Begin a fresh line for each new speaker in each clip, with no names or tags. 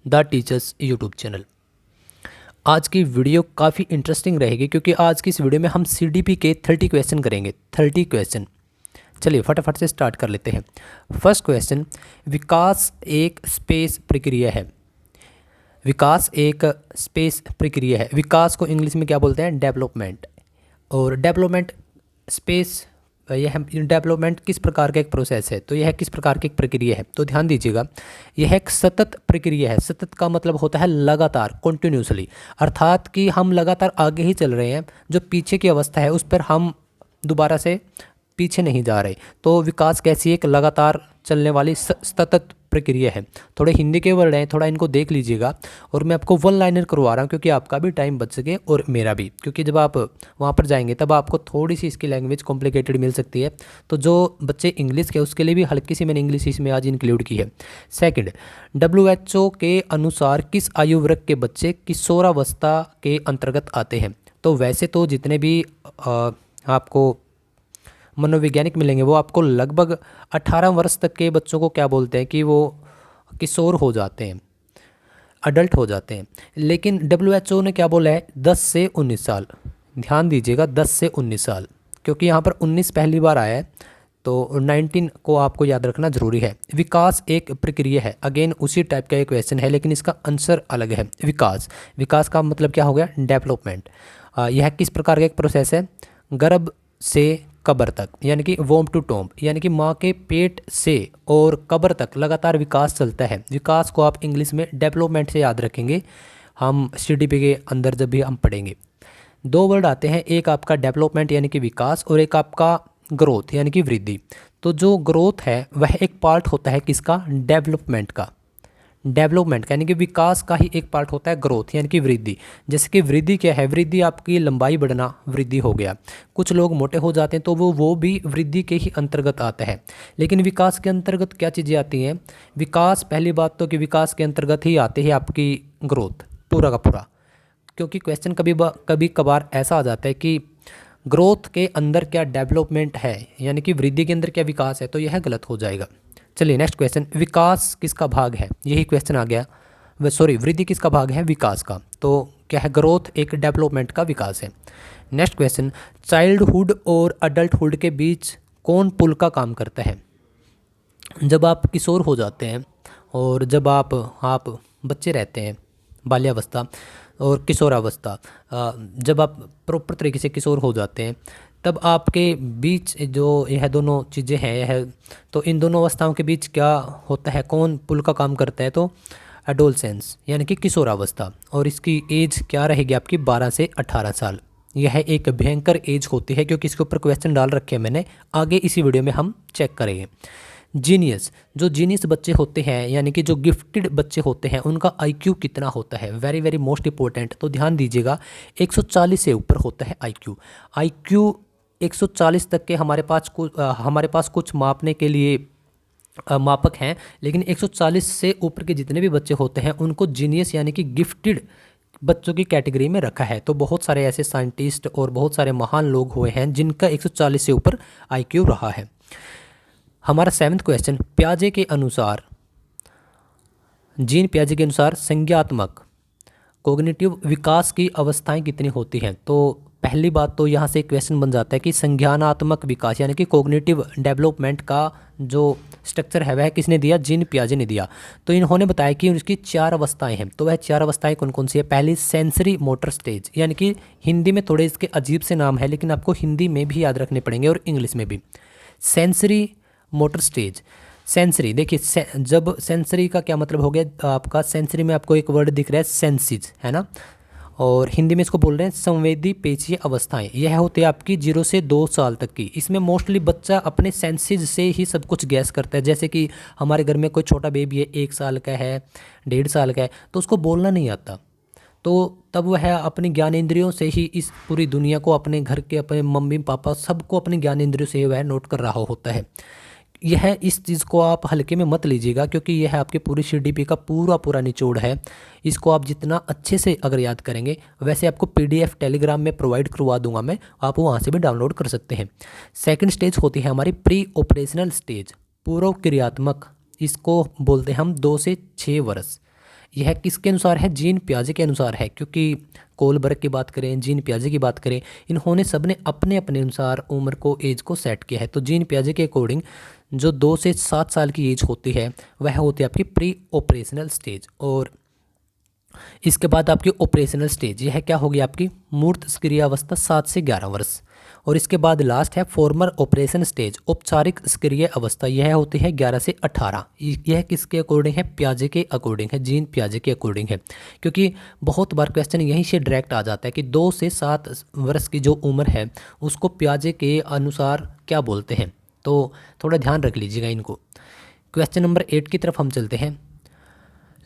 The teachers YouTube channel. आज की video काफ़ी इंटरेस्टिंग रहेगी क्योंकि आज की इस वीडियो में हम सीडीपी के 30 क्वेश्चन करेंगे। 30 क्वेश्चन। चलिए फटाफट से स्टार्ट कर लेते हैं। फर्स्ट क्वेश्चन, विकास एक स्पेस प्रक्रिया है। विकास एक स्पेस प्रक्रिया है। विकास को इंग्लिश में क्या बोलते हैं? डेवलपमेंट। और डेवलपमेंट स्पेस, यह डेवलपमेंट किस प्रकार का एक प्रोसेस है? तो यह किस प्रकार की एक प्रक्रिया है? तो ध्यान दीजिएगा, यह एक सतत प्रक्रिया है। सतत का मतलब होता है लगातार, कॉन्टिन्यूसली, अर्थात कि हम लगातार आगे ही चल रहे हैं। जो पीछे की अवस्था है उस पर हम दोबारा से पीछे नहीं जा रहे। तो विकास कैसी एक लगातार चलने वाली सतत प्रक्रिया है। थोड़े हिंदी के वर्ड हैं, थोड़ा इनको देख लीजिएगा। और मैं आपको वन लाइनर करवा रहा हूँ क्योंकि आपका भी टाइम बच सके और मेरा भी, क्योंकि जब आप वहाँ पर जाएंगे तब आपको थोड़ी सी इसकी लैंग्वेज कॉम्प्लिकेटेड मिल सकती है। तो जो बच्चे इंग्लिश के, उसके लिए भी हल्की सी मैंने इंग्लिश इसमें आज इंक्लूड की है। सेकंड, WHO के अनुसार किस आयु वर्ग के बच्चे किशोरावस्था के अंतर्गत आते हैं? तो वैसे तो जितने भी आपको मनोवैज्ञानिक मिलेंगे वो आपको लगभग 18 वर्ष तक के बच्चों को क्या बोलते हैं कि वो किशोर हो जाते हैं, अडल्ट हो जाते हैं। लेकिन WHO ने क्या बोला है? 10 से 19 साल। ध्यान दीजिएगा, 10 से 19 साल, क्योंकि यहाँ पर 19 पहली बार आया है, तो 19 को आपको याद रखना जरूरी है। विकास एक प्रक्रिया है, अगेन उसी टाइप का एक क्वेश्चन है लेकिन इसका आंसर अलग है। विकास, विकास का मतलब क्या हो गया? डेवलपमेंट। यह किस प्रकार का एक प्रोसेस है? गर्भ से कब्र तक, यानी कि वोम टू टोम्ब, यानी कि माँ के पेट से और कब्र तक लगातार विकास चलता है। विकास को आप इंग्लिश में डेवलपमेंट से याद रखेंगे हम सीडीपी के अंदर जब भी हम पढ़ेंगे। दो वर्ड आते हैं, एक आपका डेवलपमेंट यानी कि विकास, और एक आपका ग्रोथ यानी कि वृद्धि। तो जो ग्रोथ है वह एक पार्ट होता है किसका? डेवलपमेंट का। डेवलपमेंट यानी कि विकास का ही एक पार्ट होता है ग्रोथ यानी कि वृद्धि। जैसे कि वृद्धि क्या है? वृद्धि आपकी लंबाई बढ़ना वृद्धि हो गया। कुछ लोग मोटे हो जाते हैं तो वो भी वृद्धि के ही अंतर्गत आता है। लेकिन विकास के अंतर्गत क्या चीज़ें आती हैं? विकास, पहली बात तो कि विकास के अंतर्गत ही आते हैं आपकी ग्रोथ, पूरा का पूरा। क्योंकि क्वेश्चन कभी कभार ऐसा आ जाता है कि ग्रोथ के अंदर क्या डेवलपमेंट है, यानी कि वृद्धि के अंदर क्या विकास है, तो यह गलत हो जाएगा। चलिए नेक्स्ट क्वेश्चन, विकास किसका भाग है? यही क्वेश्चन आ गया। सॉरी, वृद्धि किसका भाग है? विकास का। तो क्या है? ग्रोथ एक डेवलपमेंट का विकास है। नेक्स्ट क्वेश्चन, चाइल्डहुड और अडल्टहुड के बीच कौन पुल का काम करता है? जब आप किशोर हो जाते हैं और जब आप बच्चे रहते हैं, बाल्यावस्था और किशोरावस्था, जब आप प्रॉपर तरीके से किशोर हो जाते हैं तब आपके बीच जो यह दोनों चीज़ें हैं, यह तो इन दोनों अवस्थाओं के बीच क्या होता है? कौन पुल का काम करता है? तो एडोलसेंस यानी कि किशोरावस्था। और इसकी एज क्या रहेगी आपकी? 12 से 18 साल। यह एक भयंकर एज होती है क्योंकि इसके ऊपर क्वेश्चन डाल रखे हैं मैंने, आगे इसी वीडियो में हम चेक करेंगे। जीनियस, जो जीनियस बच्चे होते हैं यानी कि जो गिफ्टेड बच्चे होते हैं उनका आईक्यू कितना होता है? Very very most important. तो ध्यान दीजिएगा, 140 से ऊपर होता है आईक्यू। आईक्यू 140 तक के हमारे पास कुछ मापने के लिए मापक हैं, लेकिन 140 से ऊपर के जितने भी बच्चे होते हैं उनको जीनियस यानी कि गिफ्टेड बच्चों की कैटेगरी में रखा है। तो बहुत सारे ऐसे साइंटिस्ट और बहुत सारे महान लोग हुए हैं जिनका 140 से ऊपर आईक्यू रहा है। हमारा 7वां क्वेश्चन, पियाजे के अनुसार, जीन पियाजे के अनुसार संज्ञात्मक कोग्निटिव विकास की अवस्थाएं कितनी होती हैं? तो पहली बात तो यहाँ से क्वेश्चन बन जाता है कि संज्ञानात्मक विकास यानी कि कोग्निटिव डेवलपमेंट का जो स्ट्रक्चर है वह किसने दिया? जीन पियाजे ने दिया। तो इन्होंने बताया कि उसकी 4 अवस्थाएं हैं। तो वह 4 अवस्थाएं कौन कौन सी है? पहली, सेंसरी मोटर स्टेज, यानी कि हिंदी में थोड़े इसके अजीब से नाम है लेकिन आपको हिंदी में भी याद रखने पड़ेंगे और इंग्लिश में भी। सेंसरी मोटर स्टेज, सेंसरी, देखिए जब सेंसरी का क्या मतलब हो गया आपका? सेंसरी में आपको एक वर्ड दिख रहा है सेंसिज, है ना, और हिंदी में इसको बोल रहे हैं संवेदी पेशीय अवस्थाएं। यह होती है आपकी 0 से 2 साल तक की। इसमें मोस्टली बच्चा अपने सेंसेस से ही सब कुछ गैस करता है। जैसे कि हमारे घर में कोई छोटा बेबी है, 1 साल का है, 1.5 साल का है, तो उसको बोलना नहीं आता, तो तब वह अपनी ज्ञानेंद्रियों से ही इस पूरी दुनिया को, अपने घर के, अपने मम्मी पापा सबको अपनी ज्ञानेंद्रियों से वह नोट कर रहा होता है। यह इस चीज़ को आप हल्के में मत लीजिएगा क्योंकि यह आपकी पूरी सीडीपी का पूरा निचोड़ है। इसको आप जितना अच्छे से अगर याद करेंगे, वैसे आपको पीडीएफ टेलीग्राम में प्रोवाइड करवा दूंगा मैं, आप वहाँ से भी डाउनलोड कर सकते हैं। सेकंड स्टेज होती है हमारी प्री ऑपरेशनल स्टेज, पूर्व क्रियात्मक, इसको बोलते हैं हम 2 से 6 वर्ष। यह किसके अनुसार है? जीन पियाजे के अनुसार है, क्योंकि कोलबर्ग की बात करें, जीन पियाजे की बात करें, इन्होंने सबने अपने अपने अनुसार उम्र को, एज को सेट किया है। तो जीन पियाजे के अकॉर्डिंग जो 2 से 7 साल की एज होती है वह होती है आपकी प्री ऑपरेशनल स्टेज, और इसके बाद आपकी ऑपरेशनल स्टेज, यह क्या होगी आपकी मूर्त सक्रिय अवस्था 7 से 11 वर्ष, और इसके बाद लास्ट है फॉर्मल ऑपरेशन स्टेज, औपचारिक सक्रिय अवस्था, यह होती है 11 से 18। यह किसके अकॉर्डिंग है? पियाजे के अकॉर्डिंग है, जीन पियाजे के अकॉर्डिंग है, क्योंकि बहुत बार क्वेश्चन यहीं से डायरेक्ट आ जाता है कि 2 से 7 वर्ष की जो उम्र है उसको पियाजे के अनुसार क्या बोलते हैं। तो थोड़ा ध्यान रख लीजिएगा इनको। क्वेश्चन नंबर 8 की तरफ हम चलते हैं।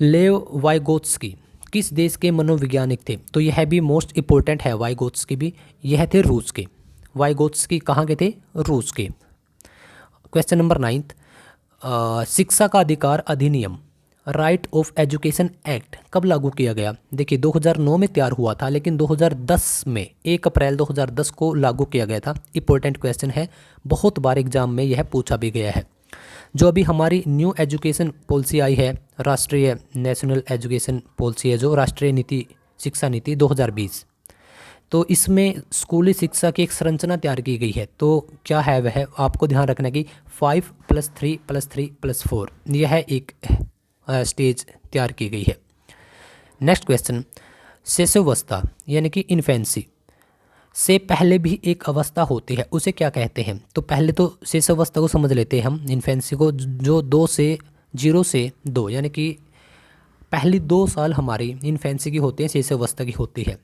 लेव वाइगोत्स्की किस देश के मनोवैज्ञानिक थे? तो यह भी मोस्ट इंपॉर्टेंट है, वाइगोत्स्की भी, यह थे रूस के। वाइगोत्स्की कहाँ के थे? रूस के। क्वेश्चन नंबर 9, शिक्षा का अधिकार अधिनियम, राइट ऑफ एजुकेशन एक्ट कब लागू किया गया? देखिए 2009 में तैयार हुआ था, लेकिन 2010 में 1 अप्रैल 2010 को लागू किया गया था। इंपॉर्टेंट क्वेश्चन है, बहुत बार एग्जाम में यह पूछा भी गया है। जो अभी हमारी न्यू एजुकेशन पॉलिसी आई है, राष्ट्रीय नेशनल एजुकेशन पॉलिसी है, जो राष्ट्रीय नीति शिक्षा नीति 2020, तो इसमें स्कूली शिक्षा की एक संरचना तैयार की गई है। तो क्या है वह? आपको ध्यान रखना कि 5+3+3+4 यह एक स्टेज तैयार की गई है। नेक्स्ट क्वेश्चन, शिशुवस्था यानी कि इन्फेंसी से पहले भी एक अवस्था होती है, उसे क्या कहते हैं? तो पहले तो शिशुवस्था को समझ लेते हैं हम, इन्फेंसी को, जो 0 से 2 यानी कि पहली 2 साल हमारी इन्फेंसी की होती है, शिशुवस्था की होती है।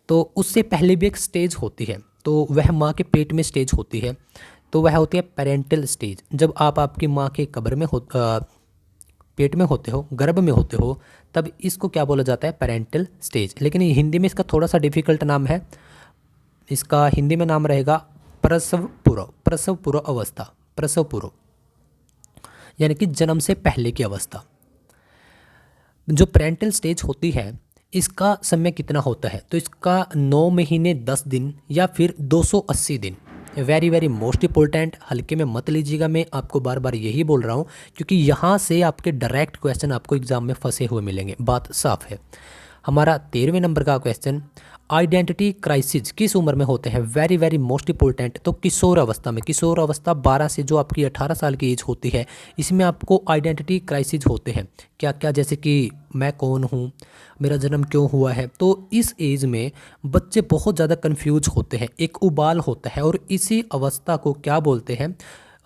तो उससे पहले भी एक स्टेज होती है, तो वह माँ के पेट में स्टेज होती है, तो वह होती है पेरेंटल स्टेज। जब आप आपकी माँ के कब्र में पेट में होते हो, गर्भ में होते हो, तब इसको क्या बोला जाता है? Parental stage. लेकिन हिंदी में इसका थोड़ा सा डिफिकल्ट नाम है, इसका हिंदी में नाम रहेगा प्रसव पूर्व अवस्था, प्रसव पूर्व यानी कि जन्म से पहले की अवस्था। जो पेरेंटल स्टेज होती है इसका समय कितना होता है? तो इसका 9 महीने 10 दिन या फिर 280 दिन। वेरी वेरी मोस्ट इंपॉर्टेंट, हल्के में मत लीजिएगा, मैं आपको बार बार यही बोल रहा हूँ, क्योंकि यहाँ से आपके डायरेक्ट क्वेश्चन आपको एग्जाम में फंसे हुए मिलेंगे, बात साफ है। हमारा 13वें नंबर का क्वेश्चन, आइडेंटिटी क्राइसिस किस उम्र में होते हैं? वेरी वेरी मोस्ट इंपॉर्टेंट, तो किशोर अवस्था में। किशोर अवस्था 12 से जो आपकी 18 साल की एज होती है, इसमें आपको आइडेंटिटी क्राइसिस होते हैं। क्या क्या? जैसे कि मैं कौन हूँ, मेरा जन्म क्यों हुआ है। तो इस एज में बच्चे बहुत ज़्यादा कंफ्यूज होते हैं, एक उबाल होता है, और इसी अवस्था को क्या बोलते हैं?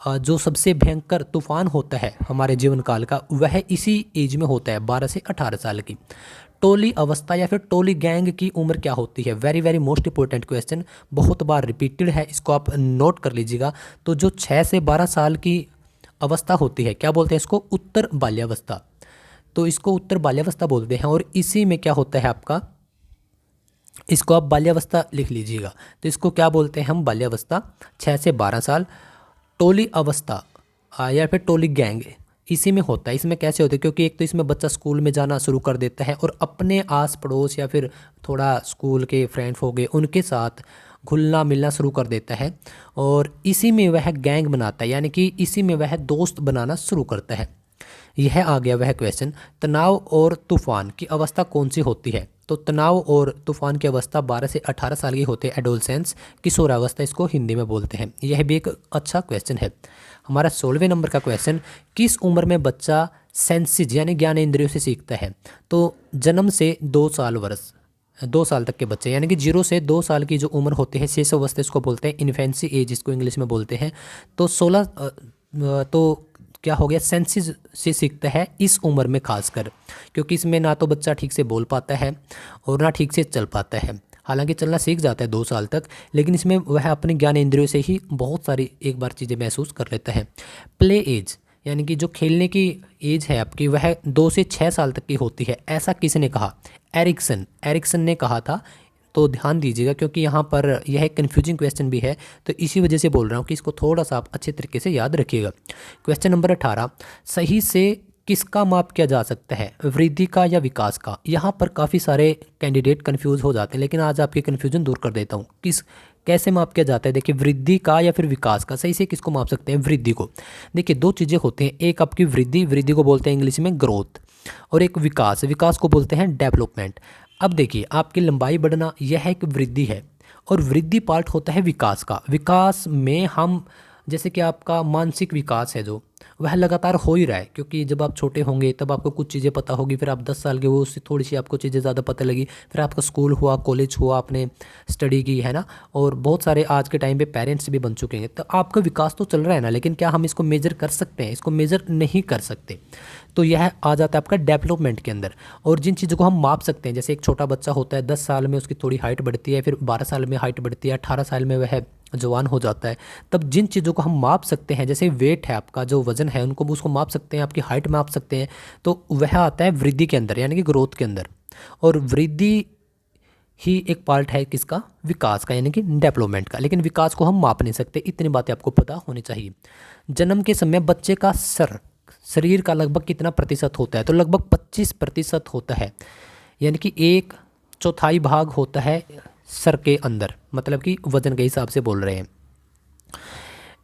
जो सबसे भयंकर तूफान होता है हमारे जीवन काल का, वह इसी एज में होता है, 12 से 18 साल की। टोली अवस्था या फिर टोली गैंग की उम्र क्या होती है? Very very most important question, बहुत बार रिपीटेड है, इसको आप नोट कर लीजिएगा। तो जो 6 से 12 साल की अवस्था होती है, क्या बोलते हैं इसको? उत्तर बाल्यावस्था। तो इसको उत्तर बाल्यावस्था बोलते हैं, और इसी में क्या होता है आपका, इसको आप बाल्यावस्था लिख लीजिएगा। तो इसको क्या बोलते हैं हम? बाल्यावस्था, 6 से 12 साल। टोली अवस्था या फिर टोली गैंग इसी में होता है। इसमें कैसे होता है? क्योंकि एक तो इसमें बच्चा स्कूल में जाना शुरू कर देता है और अपने आस पड़ोस या फिर थोड़ा स्कूल के फ्रेंड्स हो गए उनके साथ घुलना मिलना शुरू कर देता है, और इसी में वह गैंग बनाता है, यानी कि इसी में वह दोस्त बनाना शुरू करता है। यह आ गया वह क्वेश्चन। तनाव और तूफान की अवस्था कौन सी होती है? तो तनाव और तूफान की अवस्था 12 से 18 साल की होती है, एडोलसेंस, किशोरावस्था इसको हिंदी में बोलते हैं। यह भी एक अच्छा क्वेश्चन है। हमारा 16वें नंबर का क्वेश्चन, किस उम्र में बच्चा सेंसिज यानी ज्ञान इंद्रियों से सीखता है? तो जन्म से 2 साल तक के बच्चे, यानी कि 0 से 2 साल की जो उम्र होती है, शेष अवस्था इसको बोलते हैं, इन्फेंसी एज इसको इंग्लिश में बोलते हैं। तो 16 तो क्या हो गया? सेंसिस से सीखता है इस उम्र में खासकर, क्योंकि इसमें ना तो बच्चा ठीक से बोल पाता है और ना ठीक से चल पाता है। हालांकि चलना सीख जाता है 2 साल तक, लेकिन इसमें वह अपने ज्ञान इंद्रियों से ही बहुत सारी एक बार चीज़ें महसूस कर लेता है। प्ले एज यानी कि जो खेलने की एज है आपकी, वह 2 से 6 साल तक की होती है। ऐसा किसने कहा? एरिक्सन ने कहा था। तो ध्यान दीजिएगा, क्योंकि यहाँ पर यह एक कन्फ्यूजिंग क्वेश्चन भी है, तो इसी वजह से बोल रहा हूँ कि इसको थोड़ा सा आप अच्छे तरीके से याद रखिएगा। क्वेश्चन नंबर 18, सही से किसका माप किया जा सकता है? वृद्धि का या विकास का? यहाँ पर काफ़ी सारे कैंडिडेट कंफ्यूज हो जाते हैं, लेकिन आज आपकी कन्फ्यूजन दूर कर देता हूँ। कैसे माप किया जाता है? देखिए, वृद्धि का या फिर विकास का। सही से किसको माप सकते हैं? वृद्धि को। देखिए 2 चीज़ें होती हैं, एक आपकी वृद्धि को बोलते हैं इंग्लिश में ग्रोथ, और एक विकास, विकास को बोलते हैं डेवलपमेंट। अब देखिए, आपकी लंबाई बढ़ना यह एक वृद्धि है, और वृद्धि पार्ट होता है विकास का। विकास में हम, जैसे कि आपका मानसिक विकास है जो, वह लगातार हो ही रहा है, क्योंकि जब आप छोटे होंगे तब आपको कुछ चीज़ें पता होगी, फिर आप 10 साल के हो, उससे थोड़ी सी आपको चीज़ें ज़्यादा पता लगी, फिर आपका स्कूल हुआ, कॉलेज हुआ, आपने स्टडी की, है ना। और बहुत सारे आज के टाइम पे पेरेंट्स भी बन चुके हैं, तो आपका विकास तो चल रहा है ना, लेकिन क्या हम इसको मेजर कर सकते हैं? इसको मेजर नहीं कर सकते। तो यह आ जाता है आपका डेवलपमेंट के अंदर। और जिन चीज़ों को हम माप सकते हैं, जैसे एक छोटा बच्चा होता है, 10 साल में उसकी थोड़ी हाइट बढ़ती है, फिर 12 साल में हाइट बढ़ती है, 18 साल में वह जवान हो जाता है। तब जिन चीज़ों को हम माप सकते हैं, जैसे वेट है आपका, जो वज़न है, उनको उसको माप सकते हैं, आपकी हाइट माप सकते हैं, तो वह आता है वृद्धि के अंदर, यानी कि ग्रोथ के अंदर। और वृद्धि ही एक पार्ट है किसका? विकास का, यानी कि डेवलपमेंट का। लेकिन विकास को हम माप नहीं सकते, इतनी बातें आपको पता होनी चाहिए। जन्म के समय बच्चे का शरीर का लगभग कितना प्रतिशत होता है? तो लगभग 25% होता है, यानी कि 1/4 भाग होता है सर के अंदर, मतलब कि वजन के हिसाब से बोल रहे हैं।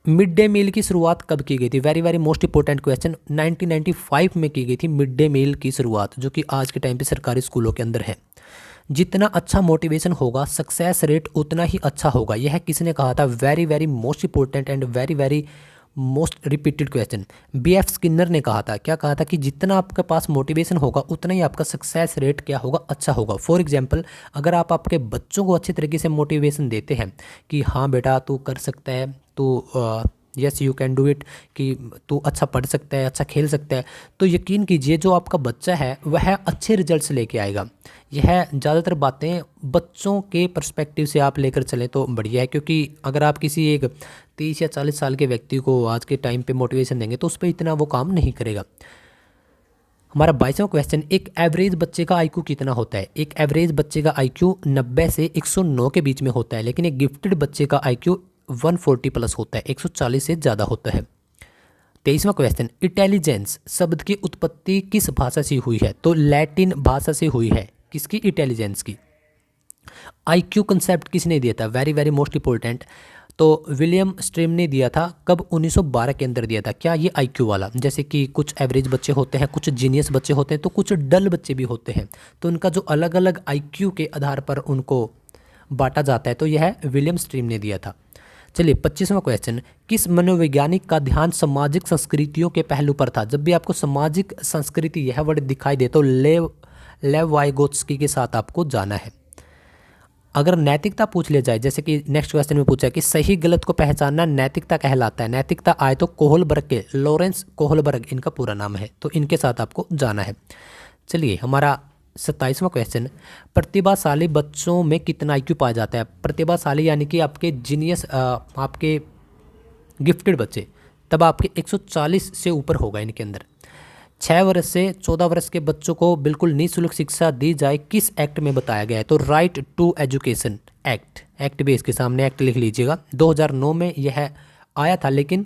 मिड डे मील की शुरुआत कब की गई थी? Very very most important question. 1995 में की गई थी मिड डे मील की शुरुआत, जो कि आज के टाइम पे सरकारी स्कूलों के अंदर है। जितना अच्छा मोटिवेशन होगा, सक्सेस रेट उतना ही अच्छा होगा। यह किसने कहा था? Very very most important and very very most repeated question. BF Skinner ने कहा था। क्या कहा था? कि जितना आपके पास मोटिवेशन होगा उतना ही आपका सक्सेस रेट क्या होगा? अच्छा होगा। फॉर एग्जांपल, अगर आप आपके बच्चों को अच्छी तरीके से मोटिवेशन देते हैं कि हाँ बेटा तू कर सकता है, तो yes you can do it, कि तू अच्छा पढ़ सकता है, अच्छा खेल सकता है, तो यकीन कीजिए जो आपका बच्चा है वह अच्छे रिजल्ट्स लेके आएगा। यह ज़्यादातर बातें बच्चों के पर्सपेक्टिव से आप लेकर चलें तो बढ़िया है, क्योंकि अगर आप किसी एक 30 या 40 साल के व्यक्ति को आज के टाइम पे मोटिवेशन देंगे तो उस पर इतना वो काम नहीं करेगा। हमारा 22वां क्वेश्चन, एक एवरेज बच्चे का IQ कितना होता है? एक एवरेज बच्चे का IQ 90 से 109 के बीच में होता है, लेकिन एक गिफ्टेड बच्चे का IQ 140 प्लस होता है, 140 से ज़्यादा होता है। 23वां क्वेश्चन, इंटेलिजेंस शब्द की उत्पत्ति किस भाषा से हुई है? तो लैटिन भाषा से हुई है। किसकी? इंटेलिजेंस की। IQ कंसेप्ट किसने दिया था? Very very most important. तो विलियम स्ट्रीम ने दिया था। कब? 1912 के अंदर दिया था। क्या? ये IQ वाला। जैसे कि कुछ एवरेज बच्चे होते हैं, कुछ जीनियस बच्चे होते हैं, तो कुछ डल बच्चे भी होते हैं, तो उनका जो अलग अलग IQ के आधार पर उनको बांटा जाता है, तो यह विलियम स्ट्रीम ने दिया था। चलिए 25वां क्वेश्चन, किस मनोवैज्ञानिक का ध्यान सामाजिक संस्कृतियों के पहलू पर था? जब भी आपको सामाजिक संस्कृति यह वर्ड दिखाई दे तो लेव वाइगोत्स्की के साथ आपको जाना है। अगर नैतिकता पूछ लिया जाए, जैसे कि नेक्स्ट क्वेश्चन में पूछा कि सही गलत को पहचानना नैतिकता कहलाता है, नैतिकता आए तो कोहलबर्ग के, लॉरेंस कोहलबर्ग इनका पूरा नाम है, तो इनके साथ आपको जाना है। चलिए हमारा 27वां क्वेश्चन, प्रतिभाशाली बच्चों में कितना IQ पाया जाता है? प्रतिभाशाली यानी कि आपके जीनियस, आपके गिफ्टेड बच्चे, तब आपके 140 से ऊपर होगा इनके अंदर। 6 वर्ष से 14 वर्ष के बच्चों को बिल्कुल निःशुल्क शिक्षा दी जाए, किस एक्ट में बताया गया है? तो राइट टू एजुकेशन एक्ट भी इसके सामने एक्ट लिख लीजिएगा। 2009 में यह आया था, लेकिन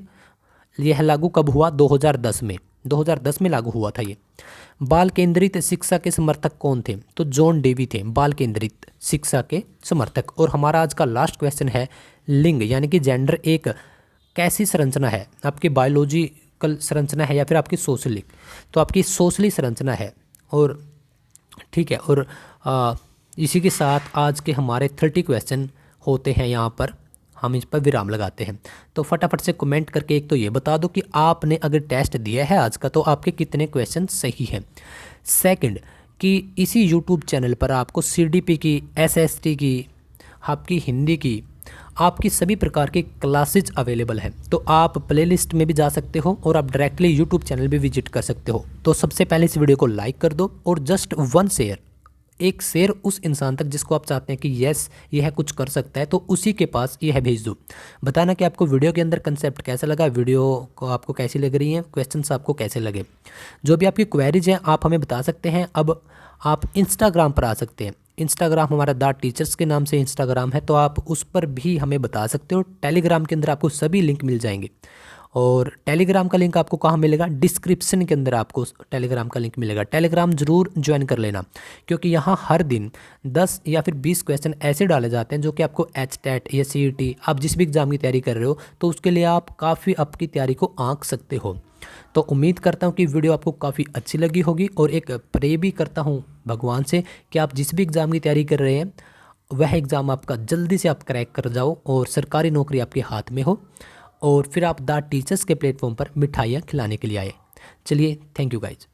यह लागू कब हुआ? 2010 में। 2010 में लागू हुआ था ये। बाल केंद्रित शिक्षा के समर्थक कौन थे? तो जॉन डेवी थे बाल केंद्रित शिक्षा के समर्थक। और हमारा आज का लास्ट क्वेश्चन है, लिंग यानी कि जेंडर एक कैसी संरचना है? आपकी बायोलॉजिकल संरचना है या फिर आपकी सोशलिक? तो आपकी सोशली संरचना है। और ठीक है, और इसी के साथ आज के हमारे 30 क्वेश्चन होते हैं यहाँ पर, हम इस पर विराम लगाते हैं। तो फटाफट से कमेंट करके एक तो ये बता दो कि आपने अगर टेस्ट दिया है आज का तो आपके कितने क्वेश्चन सही हैं। सेकंड, कि इसी यूट्यूब चैनल पर आपको CDP की, SST की, आपकी हिंदी की, आपकी सभी प्रकार की क्लासेज अवेलेबल हैं। तो आप प्लेलिस्ट में भी जा सकते हो और आप डायरेक्टली यूट्यूब चैनल भी विजिट कर सकते हो। तो सबसे पहले इस वीडियो को लाइक कर दो और जस्ट 1 शेयर, एक शेयर उस इंसान तक जिसको आप चाहते हैं कि यस यह कुछ कर सकता है, तो उसी के पास यह भेज दो। बताना कि आपको वीडियो के अंदर कंसेप्ट कैसा लगा, वीडियो को आपको कैसी लग रही है, क्वेश्चंस आपको कैसे लगे। जो भी आपकी क्वेरीज हैं आप हमें बता सकते हैं। अब आप इंस्टाग्राम पर आ सकते हैं। इंस्टाग्राम हमारा द टीचर्स के नाम से इंस्टाग्राम है, तो आप उस पर भी हमें बता सकते हो। टेलीग्राम के अंदर आपको सभी लिंक मिल जाएंगे। और टेलीग्राम का लिंक आपको कहाँ मिलेगा? डिस्क्रिप्शन के अंदर आपको टेलीग्राम का लिंक मिलेगा। टेलीग्राम जरूर ज्वाइन कर लेना, क्योंकि यहाँ हर दिन 10 या फिर 20 क्वेश्चन ऐसे डाले जाते हैं जो कि आपको HTET या CET, आप जिस भी एग्ज़ाम की तैयारी कर रहे हो तो उसके लिए आप काफ़ी आपकी तैयारी को आंक सकते हो। तो उम्मीद करता हूँ कि वीडियो आपको काफ़ी अच्छी लगी होगी, और एक प्रे भी करता हूँ भगवान से कि आप जिस भी एग्ज़ाम की तैयारी कर रहे हैं वह एग्ज़ाम आपका जल्दी से आप क्रैक कर जाओ और सरकारी नौकरी आपके हाथ में हो, और फिर आप द टीचर्स के प्लेटफॉर्म पर मिठाइयाँ खिलाने के लिए आए। चलिए, थैंक यू गाइज।